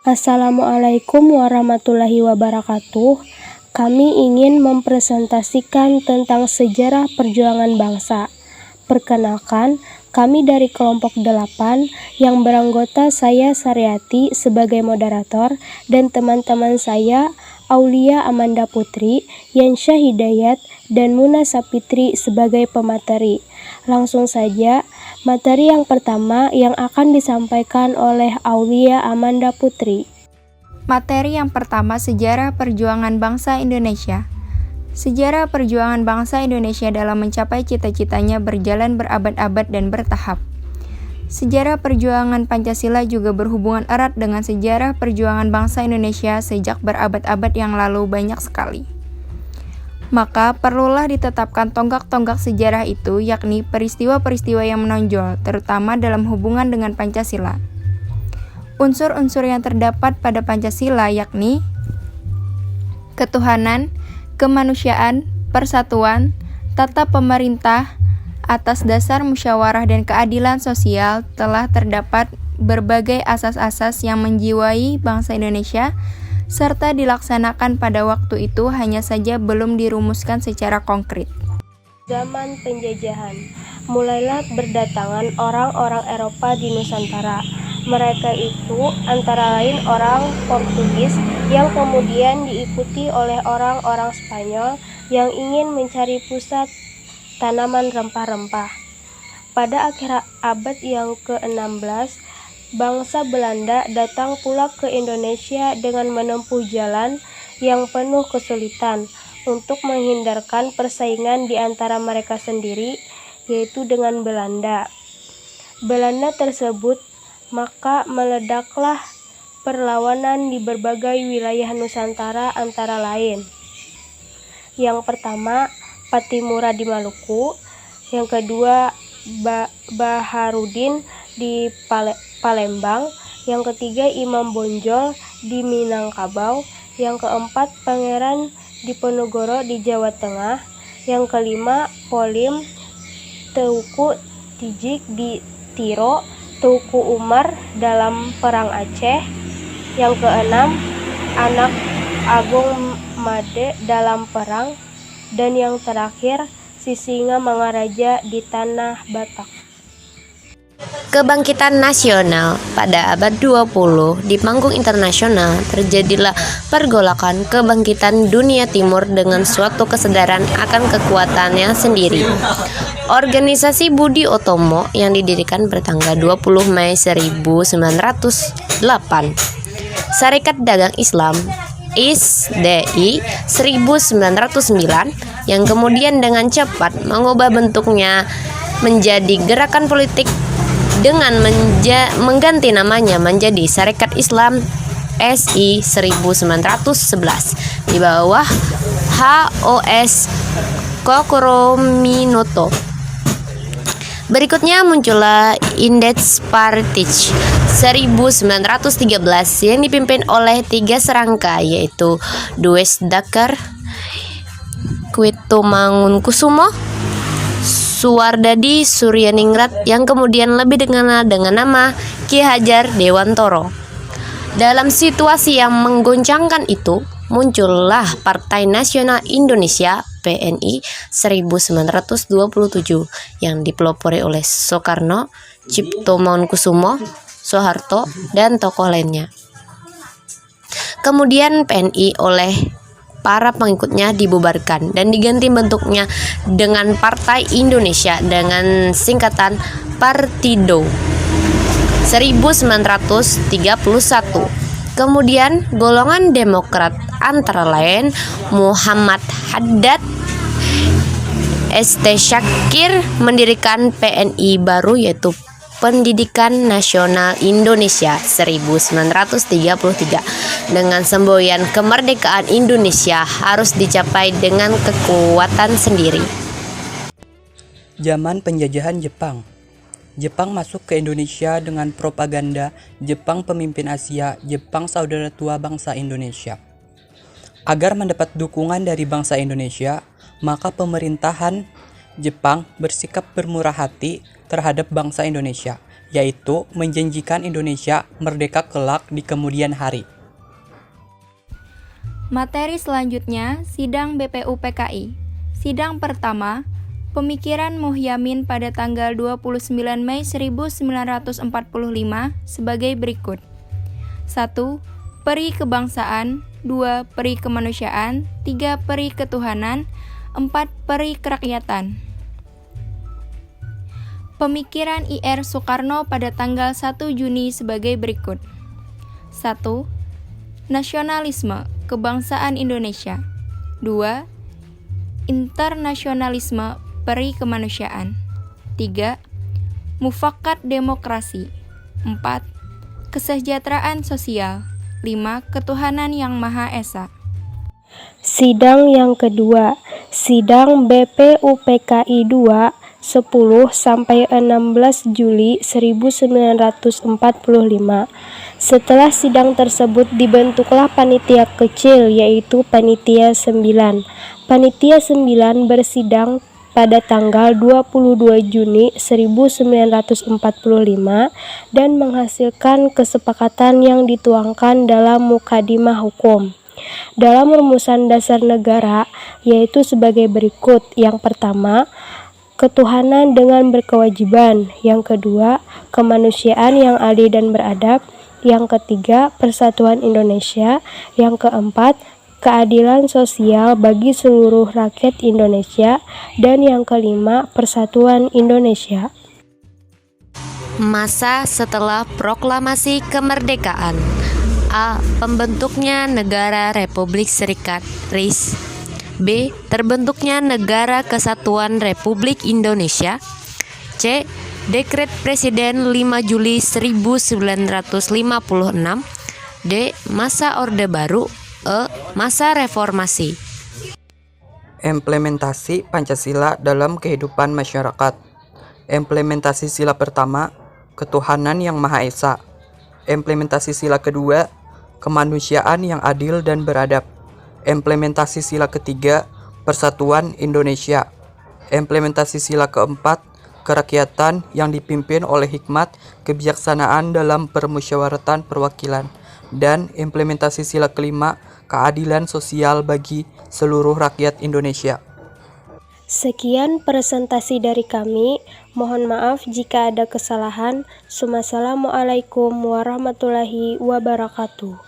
Assalamualaikum warahmatullahi wabarakatuh. Kami ingin mempresentasikan tentang sejarah perjuangan bangsa. Perkenalkan, kami dari kelompok 8 yang beranggota saya Saryati sebagai moderator dan teman-teman saya Aulia Amanda Putri, Yansyah Hidayat, dan Muna Sapitri sebagai pemateri. Langsung saja, materi yang pertama yang akan disampaikan oleh Aulia Amanda Putri. Materi yang pertama, sejarah perjuangan bangsa Indonesia. Sejarah perjuangan bangsa Indonesia dalam mencapai cita-citanya berjalan berabad-abad dan bertahap. Sejarah perjuangan Pancasila juga berhubungan erat dengan sejarah perjuangan bangsa Indonesia sejak berabad-abad yang lalu banyak sekali. Maka perlulah ditetapkan tonggak-tonggak sejarah itu, yakni peristiwa-peristiwa yang menonjol, terutama dalam hubungan dengan Pancasila. Unsur-unsur yang terdapat pada Pancasila yakni ketuhanan, kemanusiaan, persatuan, tata pemerintah, atas dasar musyawarah dan keadilan sosial telah terdapat berbagai asas-asas yang menjiwai bangsa Indonesia, serta dilaksanakan pada waktu itu, hanya saja belum dirumuskan secara konkret. Zaman penjajahan, mulailah berdatangan orang-orang Eropa di Nusantara. Mereka itu antara lain orang Portugis yang kemudian diikuti oleh orang-orang Spanyol yang ingin mencari pusat tanaman rempah-rempah. Pada akhir abad yang ke-16, bangsa Belanda datang pula ke Indonesia dengan menempuh jalan yang penuh kesulitan untuk menghindarkan persaingan di antara mereka sendiri, yaitu dengan Belanda. Belanda tersebut maka meledaklah perlawanan di berbagai wilayah Nusantara, antara lain yang pertama Patimura di Maluku, yang kedua Baharudin di Palembang, yang ketiga Imam Bonjol di Minangkabau, yang keempat Pangeran Diponegoro di Jawa Tengah, yang kelima Polim Teuku Tijik di Tiro, Teuku Umar dalam Perang Aceh, yang keenam Anak Agung Made dalam Perang, dan yang terakhir Sisinga Mangaraja di Tanah Batak. Kebangkitan nasional pada abad 20 di panggung internasional terjadilah pergolakan kebangkitan dunia timur dengan suatu kesadaran akan kekuatannya sendiri. Organisasi Budi Utomo yang didirikan bertanggal 20 Mei 1908. Serikat Dagang Islam ISDI 1909 yang kemudian dengan cepat mengubah bentuknya menjadi gerakan politik dengan mengganti namanya menjadi Serikat Islam SI 1911 di bawah HOS Kokrominoto. Berikutnya muncullah Indeks Partij 1913 yang dipimpin oleh 3 serangka, yaitu Dwes Daker, Kwitomangunkusumo, Suwardadi Suryaningrat yang kemudian lebih dikenal dengan nama Ki Hajar Dewantoro. Dalam situasi yang menggoncangkan itu, muncullah Partai Nasional Indonesia PNI 1927 yang dipelopori oleh Soekarno, Ciptomangunkusumo, Soeharto, dan tokoh lainnya. Kemudian PNI oleh para pengikutnya dibubarkan dan diganti bentuknya dengan Partai Indonesia dengan singkatan Partido 1931. Kemudian golongan Demokrat antara lain Muhammad Haddad, ST Syakir mendirikan PNI baru, yaitu Pendidikan Nasional Indonesia 1933 dengan semboyan kemerdekaan Indonesia harus dicapai dengan kekuatan sendiri. Zaman penjajahan Jepang. Jepang masuk ke Indonesia dengan propaganda Jepang pemimpin Asia, Jepang saudara tua bangsa Indonesia. Agar mendapat dukungan dari bangsa Indonesia, maka pemerintahan Jepang bersikap bermurah hati terhadap bangsa Indonesia yaitu menjanjikan Indonesia merdeka kelak di kemudian hari. Materi selanjutnya, Sidang BPUPKI. Sidang pertama, Pemikiran Muhyamin pada tanggal 29 Mei 1945 sebagai berikut. 1. Peri kebangsaan, 2. Peri kemanusiaan, 3. Peri ketuhanan, 4. Peri kerakyatan. Pemikiran Ir. Soekarno pada tanggal 1 Juni sebagai berikut. 1. Nasionalisme, kebangsaan Indonesia. 2. Internasionalisme, peri kemanusiaan. 3. Mufakat demokrasi. 4. Kesejahteraan sosial. 5. Ketuhanan yang Maha Esa. Sidang yang kedua, Sidang BPUPKI 2, 10-16 Juli 1945. Setelah sidang tersebut dibentuklah panitia kecil, yaitu Panitia 9. Panitia 9 bersidang pada tanggal 22 Juni 1945 dan menghasilkan kesepakatan yang dituangkan dalam Mukadimah Hukum. Dalam rumusan dasar negara, yaitu sebagai berikut. Yang pertama, ketuhanan dengan berkewajiban. Yang kedua, kemanusiaan yang adil dan beradab. Yang ketiga, persatuan Indonesia. Yang keempat, keadilan sosial bagi seluruh rakyat Indonesia. Dan yang kelima, persatuan Indonesia. Masa setelah proklamasi kemerdekaan. A. Pembentuknya Negara Republik Serikat RIS. B. Terbentuknya Negara Kesatuan Republik Indonesia. C. Dekret Presiden 5 Juli 1956. D. Masa Orde Baru. E. Masa Reformasi. Implementasi Pancasila dalam kehidupan masyarakat. Implementasi sila pertama, ketuhanan yang Maha Esa. Implementasi sila kedua, kemanusiaan yang adil dan beradab. Implementasi sila ketiga, persatuan Indonesia. Implementasi sila keempat, kerakyatan yang dipimpin oleh hikmat kebijaksanaan dalam permusyawaratan perwakilan. Dan implementasi sila kelima, keadilan sosial bagi seluruh rakyat Indonesia. Sekian presentasi dari kami. Mohon maaf jika ada kesalahan. Wassalamualaikum warahmatullahi wabarakatuh.